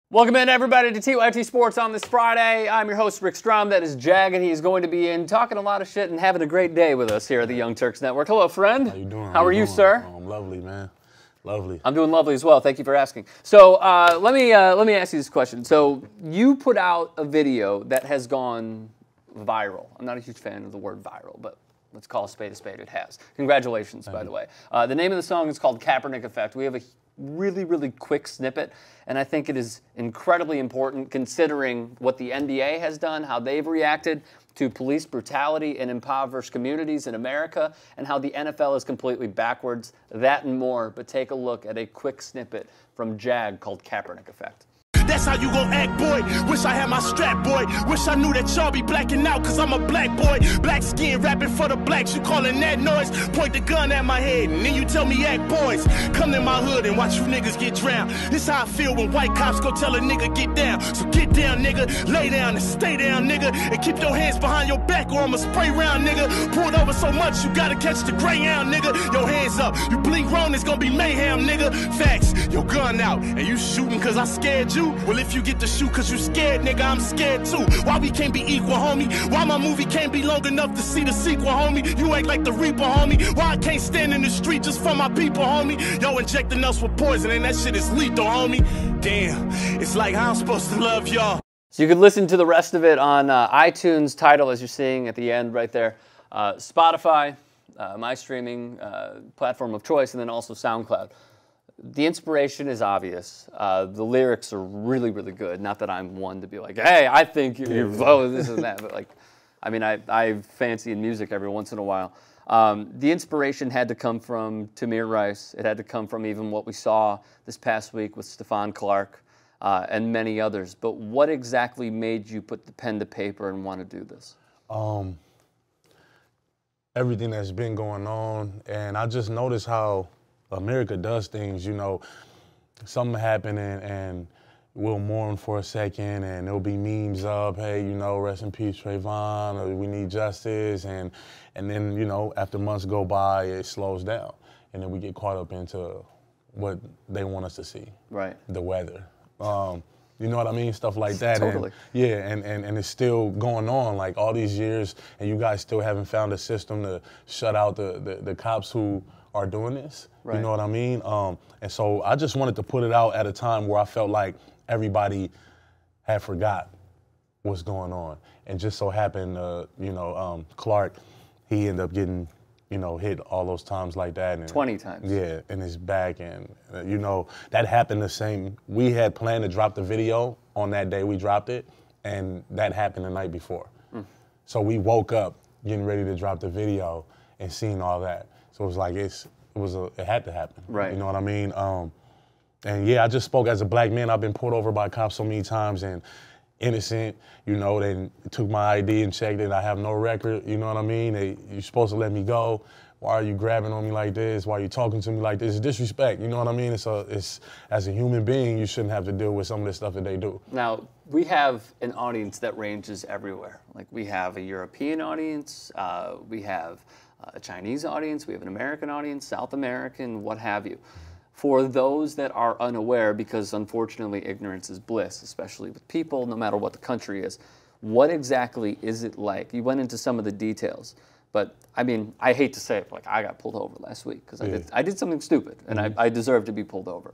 Welcome in, everybody, to TYT Sports on this Friday. I'm your host, Rick Strom. That is Jag, and he's going to be in talking a lot of shit and having a great day with us here at the Young Turks Network. Hello, friend. How you doing? How are you, sir? Oh, I'm lovely, man. Lovely. I'm doing lovely as well. Thank you for asking. So let me ask you this question. So you put out a video that has gone viral. I'm not a huge fan of the word viral, but let's call a spade. It has. Congratulations, by the way. The name of the song is called Kaepernick Effect. We have a really quick snippet, and I think it is incredibly important considering what the NBA has done, how they've reacted to police brutality in impoverished communities in America, and how the NFL is completely backwards. That and more, but take a look at a quick snippet from Jag called Kaepernick Effect. That's how you gon' act, boy. Wish I had my strap, boy. Wish I knew that y'all be blacking out, cause I'm a black boy. Black skin rapping for the blacks. You calling that noise? Point the gun at my head, and then you tell me act, boys. Come to my hood and watch you niggas get drowned. This how I feel when white cops go tell a nigga get down. So get down, nigga. Lay down and stay down, nigga. And keep your hands behind your back or I'ma spray round, nigga. Pulled over so much you gotta catch the greyhound, nigga. Your hands up. You blink wrong, it's gonna be mayhem, nigga. Facts. Your gun out. And you shooting cause I scared you? Well, if you get to shoot cause you scared, nigga, I'm scared too. Why we can't be equal, homie? Why my movie can't be long enough to see the sequel, homie? You ain't like the Reaper, homie. Why I can't stand in the street just for my people, homie? Yo, injecting us with poison and that shit is lethal, homie. Damn, it's like how I'm supposed to love y'all. So you can listen to the rest of it on iTunes, Tidal, as you're seeing at the end right there, Spotify, my streaming platform of choice, and then also SoundCloud. The inspiration is obvious. The lyrics are really good. Not that I'm one to be like, hey, I think you're this and that. But like, I mean, I fancy in music every once in a while. The inspiration had to come from Tamir Rice. It had to come from even what we saw this past week with Stephon Clark and many others. But what exactly made you put the pen to paper and want to do this? Everything that's been going on, and I just noticed how America does things, you know, something happening and we'll mourn for a second and there'll be memes up, hey, you know, rest in peace Trayvon, or we need justice, and then, you know, after months go by, it slows down. And then we get caught up into what they want us to see. Right. The weather. You know what I mean? Stuff like that. Totally. And, yeah, and it's still going on, like all these years, and you guys still haven't found a system to shut out the cops who are doing this. Right. You know what I mean? And so I just wanted to put it out at a time where I felt like everybody had forgot what's going on. And just so happened, you know, Clark, he ended up getting, you know, hit all those times like that. And, 20 times. Yeah, in his back. And, you know, that happened the same. We had planned to drop the video on that day we dropped it, and that happened the night before. So we woke up getting ready to drop the video and seeing all that. So it was like, it had to happen. Right. You know what I mean? And yeah, I just spoke as a black man. I've been pulled over by cops so many times and innocent, you know, they took my ID and checked it. I have no record, you know what I mean? You're supposed to let me go. Why are you grabbing on me like this? Why are you talking to me like this? It's disrespect, you know what I mean? It's as a human being, you shouldn't have to deal with some of the stuff that they do. Now, we have an audience that ranges everywhere. Like, we have a European audience, we have a Chinese audience, we have an American audience, South American, what have you. For those that are unaware, because unfortunately ignorance is bliss, especially with people, no matter what the country is, what exactly is it like? You went into some of the details, but I mean, I hate to say it, but like, I got pulled over last week because I did something stupid, and I deserve to be pulled over.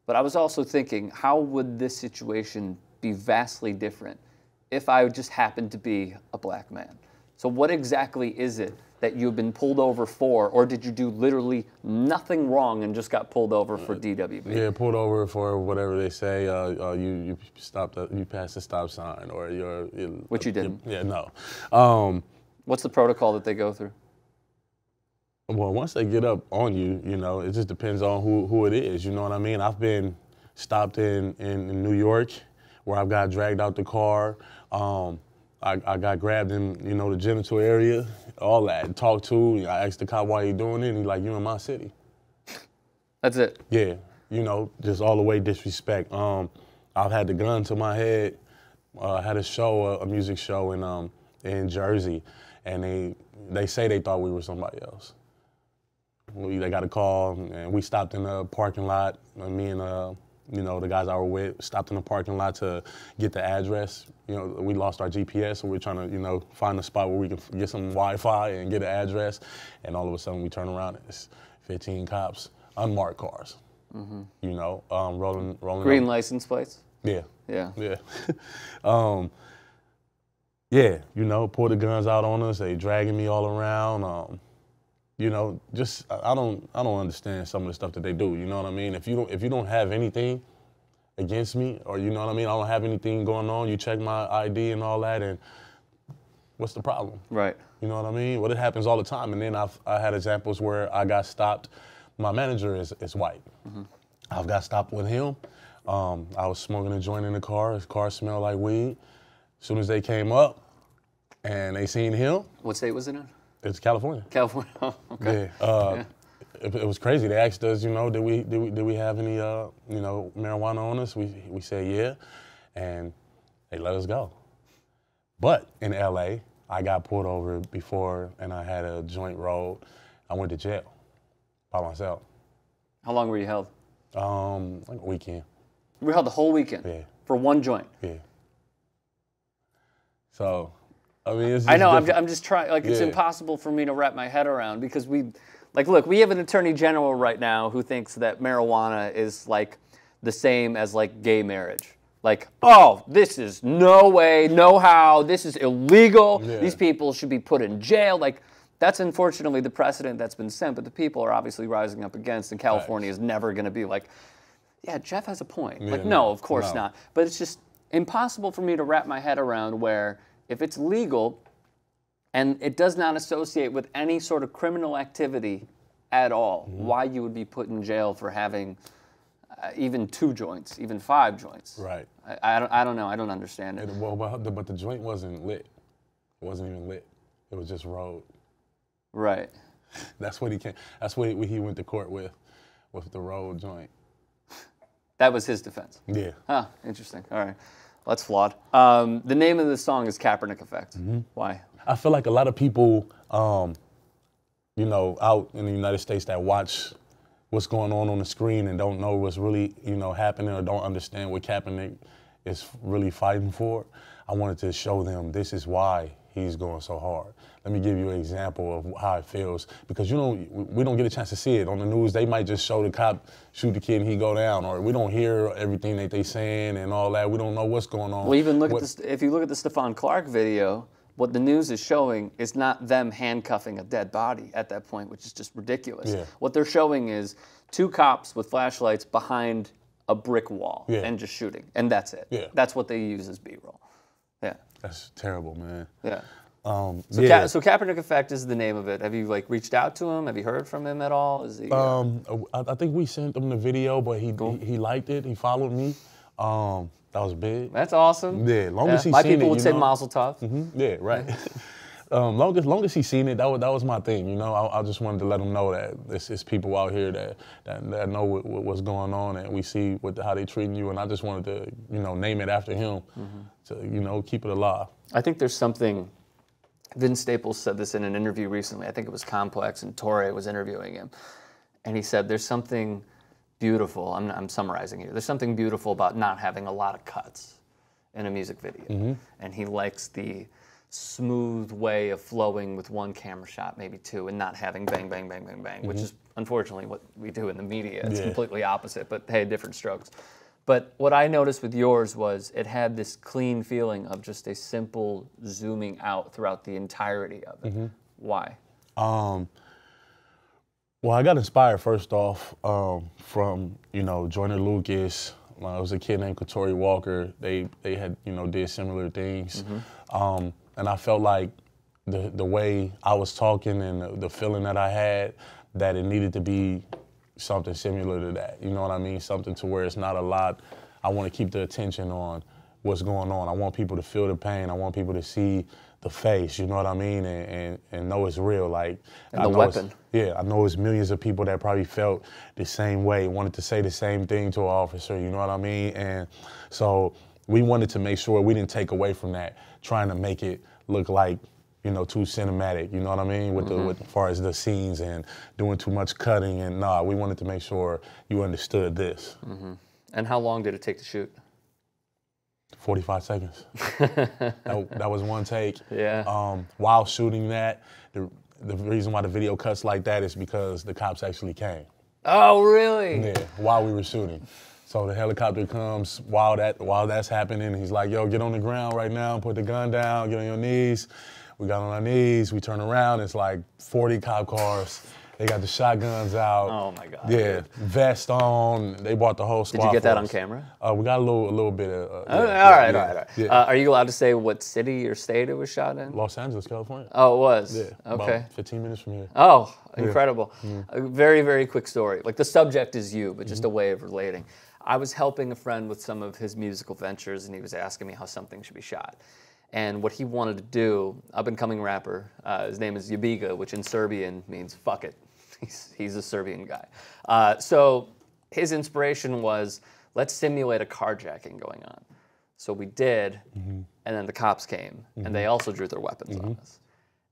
But I was also thinking, how would this situation be vastly different if I just happened to be a black man? So what exactly is it that you've been pulled over for, or did you do literally nothing wrong and just got pulled over for DWB? Yeah, pulled over for whatever they say. You stopped. You passed the stop sign, or you're. Which you didn't. Yeah, no. What's the protocol that they go through? Well, once they get up on you, you know, it just depends on who it is. You know what I mean? I've been stopped in New York, where I've got dragged out the car. I got grabbed in, you know, the genital area, all that, talked to. I asked the cop why he doing it, and he's like, you in my city. That's it? Yeah, you know, just all the way disrespect. I've had the gun to my head. I had a show, a music show in Jersey, and they say they thought we were somebody else. They got a call, and we stopped in a parking lot, me and You know, the guys I were with stopped in the parking lot to get the address. You know, we lost our GPS, so we're trying to, you know, find a spot where we can get some Wi-Fi and get an address. And all of a sudden we turn around and it's 15 cops, unmarked cars. You know, rolling. Green up. license plates? Yeah. Yeah. Yeah. Yeah, you know, pull the guns out on us. They dragging me all around. You know, just I don't understand some of the stuff that they do. You know what I mean? If you don't have anything against me, or you know what I mean, I don't have anything going on. You check my ID and all that, and what's the problem? Right. You know what I mean? Well, it happens all the time. And then I had examples where I got stopped. My manager is white. I've got stopped with him. I was smoking a joint in the car. His car smelled like weed. As soon as they came up and they seen him. What state was it in? It's California. California. Oh, okay. Yeah. It was crazy. They asked us, you know, did we have any, you know, marijuana on us? We said yeah, and they let us go. But in LA, I got pulled over before, and I had a joint rolled. I went to jail by myself. How long were you held? Like a weekend. You were held the whole weekend? Yeah. For one joint? Yeah. So, I mean, it's just I know, different. I'm just trying, like, it's Yeah. impossible for me to wrap my head around because look, we have an attorney general right now who thinks that marijuana is, like, the same as, like, gay marriage. Like, oh, this is no way, no how, this is illegal, Yeah. these people should be put in jail. Like, that's unfortunately the precedent that's been set, but the people are obviously rising up against, and California is never going to be like, yeah, Jeff has a point. Yeah, like, no, of course no. not. But it's just impossible for me to wrap my head around where if it's legal and it does not associate with any sort of criminal activity at all, why you would be put in jail for having even 2 joints, even 5 joints. Right. I don't know. I don't understand it. But the joint wasn't lit. It wasn't even lit. It was just rolled. Right. That's what he came. That's what he went to court with the rolled joint. That was his defense. Yeah. Huh, interesting. All right. Well, that's flawed. The name of the song is Kaepernick Effect. Why? I feel like a lot of people, you know, out in the United States that watch what's going on the screen and don't know what's really, you know, happening or don't understand what Kaepernick is really fighting for. I wanted to show them this is why he's going so hard. Let me give you an example of how it feels, because you know we don't get a chance to see it on the news. They might just show the cop shoot the kid and he go down, or we don't hear everything that they saying and all that. We don't know what's going on. Well, even look at this. If you look at the Stephon Clark video, what the news is showing is not them handcuffing a dead body at that point, which is just ridiculous. Yeah. What they're showing is 2 cops with flashlights behind a brick wall and just shooting, and that's it. Yeah. That's what they use as B-roll. Yeah. That's terrible, man. Yeah. So So Kaepernick Effect is the name of it. Have you like reached out to him? Have you heard from him at all? Is he? I think we sent him the video, but he liked it. He followed me. That was big. That's awesome. Yeah, long as he's my seen people it, would you say know? Mazel Tov. Yeah, right. Long as he's seen it, that was my thing. You know, I just wanted to let him know that it's people out here that know what's going on, and we see how they treating you, and I just wanted to, you know, name it after him to, you know, keep it alive. I think there's something. Vince Staples said this in an interview recently. I think it was Complex, and Torre was interviewing him, and he said there's something beautiful. I'm summarizing here. There's something beautiful about not having a lot of cuts in a music video, and he likes the smooth way of flowing with 1 camera shot, maybe 2, and not having bang, bang, bang, bang, bang, which is unfortunately what we do in the media. It's completely opposite, but hey, different strokes. But what I noticed with yours was it had this clean feeling of just a simple zooming out throughout the entirety of it. Why? Well, I got inspired first off from, you know, Joyner Lucas. It was a kid named Katori Walker. They had, you know, did similar things. And I felt like the way I was talking and the feeling that I had, that it needed to be something similar to that. You know what I mean? Something to where it's not a lot. I want to keep the attention on what's going on. I want people to feel the pain. I want people to see the face, you know what I mean? And know it's real. Like, and the weapon. Yeah, I know it's millions of people that probably felt the same way, wanted to say the same thing to an officer, you know what I mean? And so we wanted to make sure we didn't take away from that, trying to make it look like, you know, too cinematic, you know what I mean? With as far as the scenes and doing too much cutting, and we wanted to make sure you understood this. And how long did it take to shoot? 45 seconds. that was one take. Yeah. While shooting that, the reason why the video cuts like that is because the cops actually came. Oh, really? Yeah, while we were shooting. So the helicopter comes while that's happening. He's like, yo, get on the ground right now, put the gun down, get on your knees. We got on our knees, we turn around, it's like 40 cop cars. They got the shotguns out. Oh my God. Yeah, vest on. They bought the whole squad. Did you get that on us. camera? We got a little bit of. All right. Yeah. Are you allowed to say what city or state it was shot in? Los Angeles, California. Oh, it was? Yeah. Okay. About 15 minutes from here. Oh, incredible. A very, very quick story. Like the subject is you, but just a way of relating. I was helping a friend with some of his musical ventures, and he was asking me how something should be shot. And what he wanted to do, up-and-coming rapper, his name is Yabiga, which in Serbian means fuck it. He's a Serbian guy. So his inspiration was, let's simulate a carjacking going on. So we did, and then the cops came, and they also drew their weapons on us.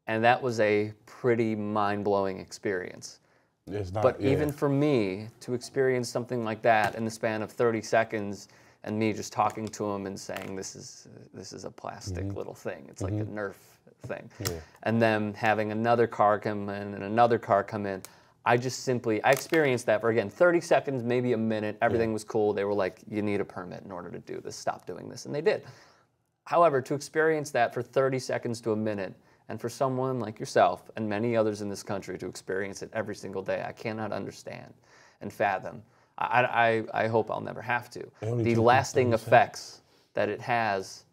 And that was a pretty mind-blowing experience. It's not, But even for me, to experience something like that in the span of 30 seconds, and me just talking to him and saying, this is a plastic little thing. It's like a Nerf thing. Yeah. And then having another car come in and another car come in. I experienced that for, again, 30 seconds, maybe a minute. Everything was cool. They were like, you need a permit in order to do this. Stop doing this. And they did. However, to experience that for 30 seconds to a minute, and for someone like yourself and many others in this country to experience it every single day, I cannot understand and fathom. I hope I'll never have to. The lasting effects that it has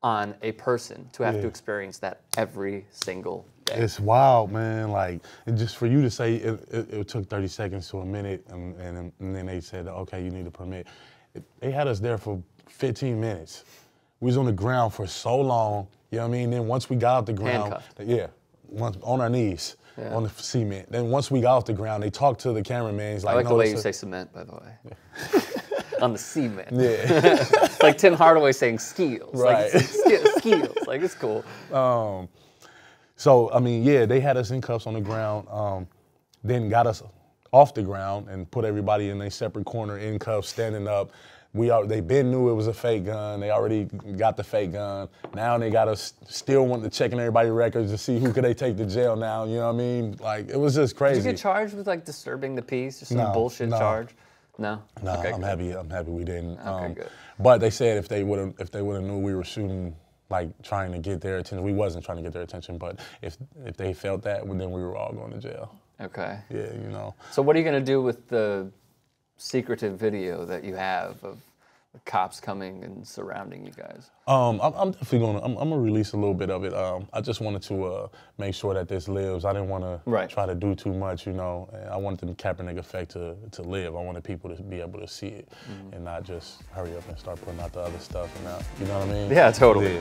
on a person to have to experience that every single day. It's wild, man. Like, and just for you to say it took 30 seconds to a minute, and then they said, okay, you need a permit. They had us there for 15 minutes. We was on the ground for so long, you know what I mean? Then once we got off the ground, once on our knees. Yeah. On the cement. Then once we got off the ground, they talked to the cameraman. He's like, I like the way you say cement, by the way. Yeah. On the cement. Yeah. Like Tim Hardaway saying skills. Right. Like skills. Like, it's cool. So, I mean, yeah, they had us in cuffs on the ground, then got us off the ground and put everybody in a separate corner in cuffs, standing up. They been knew it was a fake gun. They already got the fake gun. Now they got us still wanting to checking everybody's records to see who could they take to jail now. You know what I mean? Like, it was just crazy. Did you get charged with like disturbing the peace or some bullshit charge? No. No, okay, I'm happy we didn't. Okay, good. But they said if they would have knew we were shooting, like trying to get their attention, we wasn't trying to get their attention. But if they felt that, then we were all going to jail. Okay. Yeah, you know. So what are you gonna do with the secretive video that you have of the cops coming and surrounding you guys? I'm definitely I'm gonna release a little bit of it. I just wanted to make sure that this lives. I didn't want to try to do too much, you know. I wanted the Kaepernick Effect to live. I wanted people to be able to see it and not just hurry up and start putting out the other stuff and you know what I mean? Yeah, totally. Yeah.